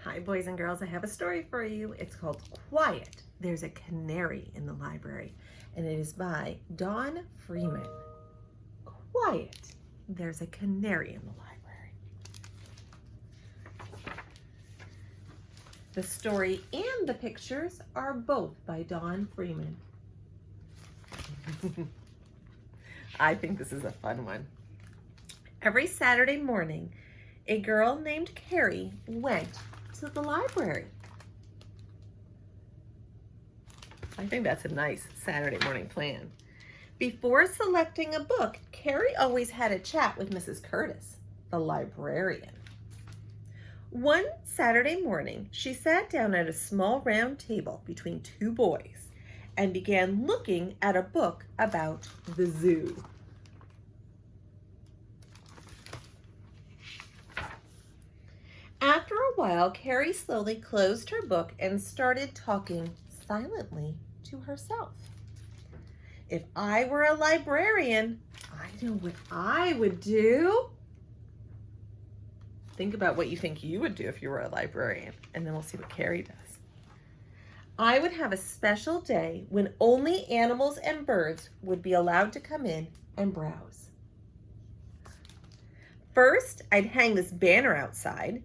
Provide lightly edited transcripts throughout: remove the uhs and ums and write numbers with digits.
Hi, boys and girls. I have a story for you. It's called Quiet. There's a Canary in the library, and it is by Dawn Freeman. Quiet. There's a canary in the library. The story and the pictures are both by Dawn Freeman. I think this is a fun one. Every Saturday morning, a girl named Carrie went to the library. I think that's a nice Saturday morning plan. Before selecting a book, Carrie always had a chat with Mrs. Curtis, the librarian. One Saturday morning, she sat down at a small round table between two boys and began looking at a book about the zoo. After a while, Carrie slowly closed her book and started talking silently to herself. If I were a librarian, I know what I would do. Think about what you think you would do if you were a librarian, and then we'll see what Carrie does. I would have a special day when only animals and birds would be allowed to come in and browse. First, I'd hang this banner outside.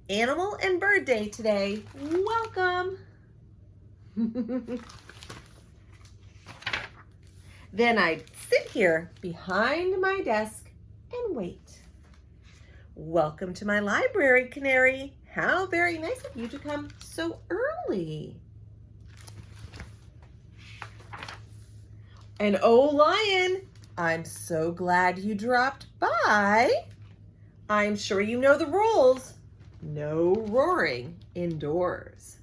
Animal and Bird Day today. Welcome. Then I'd sit here behind my desk and wait. Welcome to my library, Canary. How very nice of you to come so early. And oh, Lion, I'm so glad you dropped by. I'm sure you know the rules. No roaring indoors.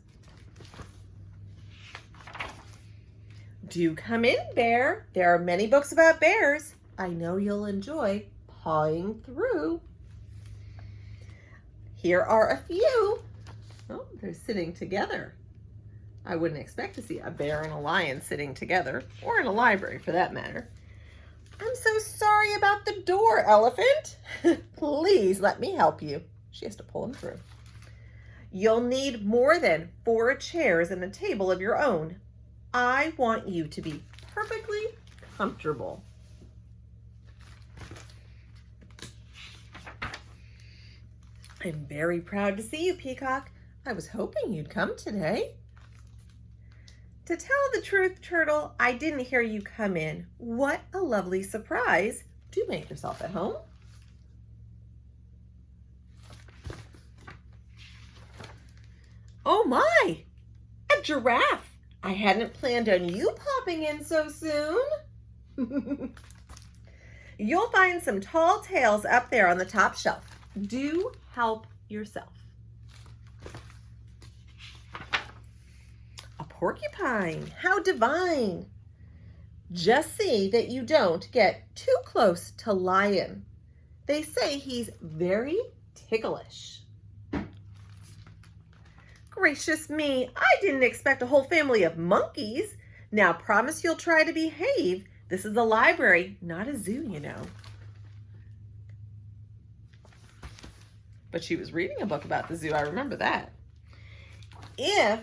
Do come in, Bear. There are many books about bears. I know you'll enjoy pawing through. Here are a few. Oh, they're sitting together. I wouldn't expect to see a bear and a lion sitting together, or in a library for that matter. I'm so sorry about the door, Elephant. Please let me help you. She has to pull him through. You'll need more than 4 chairs and a table of your own. I want you to be perfectly comfortable. I'm very proud to see you, Peacock. I was hoping you'd come today. To tell the truth, Turtle, I didn't hear you come in. What a lovely surprise. Do make yourself at home. Oh my, a giraffe. I hadn't planned on you popping in so soon. You'll find some tall tales up there on the top shelf. Do help yourself. A porcupine, how divine. Just see that you don't get too close to Lion. They say he's very ticklish. Gracious me, I didn't expect a whole family of monkeys. Now promise you'll try to behave. This is a library, not a zoo, you know. But she was reading a book about the zoo, I remember that. If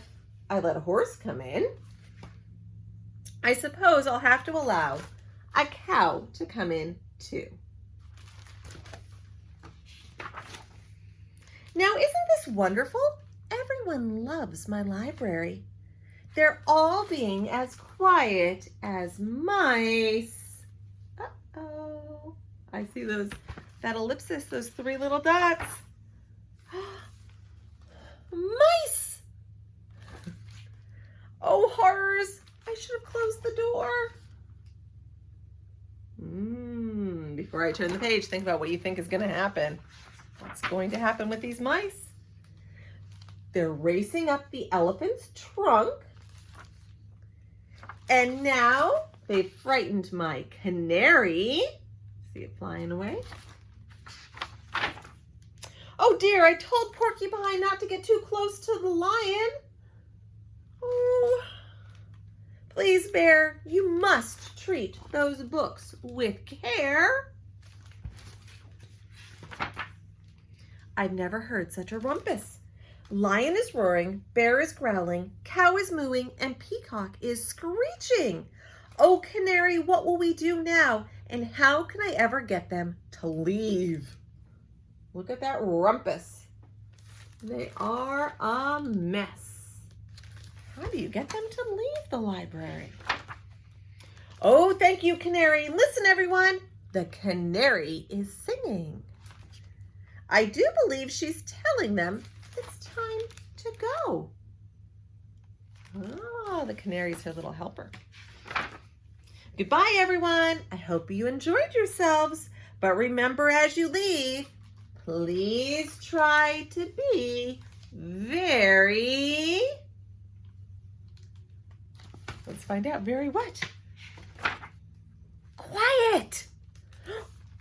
I let a horse come in, I suppose I'll have to allow a cow to come in too. Now, isn't this wonderful? Everyone loves my library. They're all being as quiet as mice. Uh-oh. I see that ellipsis, those 3 little dots. Mice! Oh, horrors. I should have closed the door. Before I turn the page, think about what you think is going to happen. What's going to happen with these mice? They're racing up the elephant's trunk. And now they've frightened my canary. See it flying away? Oh dear, I told Porcupine not to get too close to the lion. Oh, please, Bear, you must treat those books with care. I've never heard such a rumpus. Lion is roaring, bear is growling, cow is mooing, and peacock is screeching. Oh, Canary, what will we do now? And how can I ever get them to leave? Look at that rumpus. They are a mess. How do you get them to leave the library? Oh, thank you, Canary. Listen, everyone. The canary is singing. I do believe she's telling them it's time to go. Ah, the canary's her little helper. Goodbye, everyone. I hope you enjoyed yourselves. But remember, as you leave, please try to be very... Let's find out. Very what? Quiet!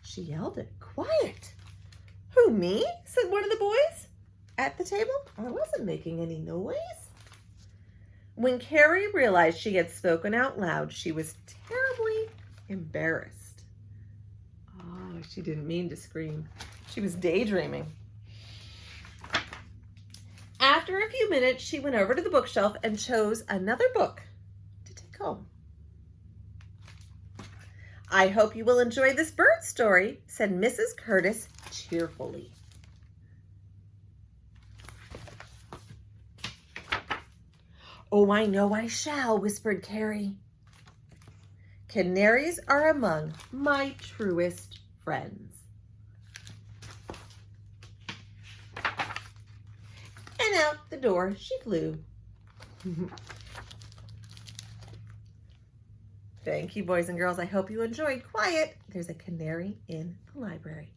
She yelled it. Quiet! Who, me? Said one of the boys at the table. I wasn't making any noise. When Carrie realized she had spoken out loud, she was terribly embarrassed. Oh, she didn't mean to scream. She was daydreaming. After a few minutes, she went over to the bookshelf and chose another book to take home. I hope you will enjoy this bird story, said Mrs. Curtis cheerfully. Oh, I know I shall, whispered Carrie. Canaries are among my truest friends. And out the door she flew. Thank you, boys and girls. I hope you enjoyed Quiet. There's a canary in the library.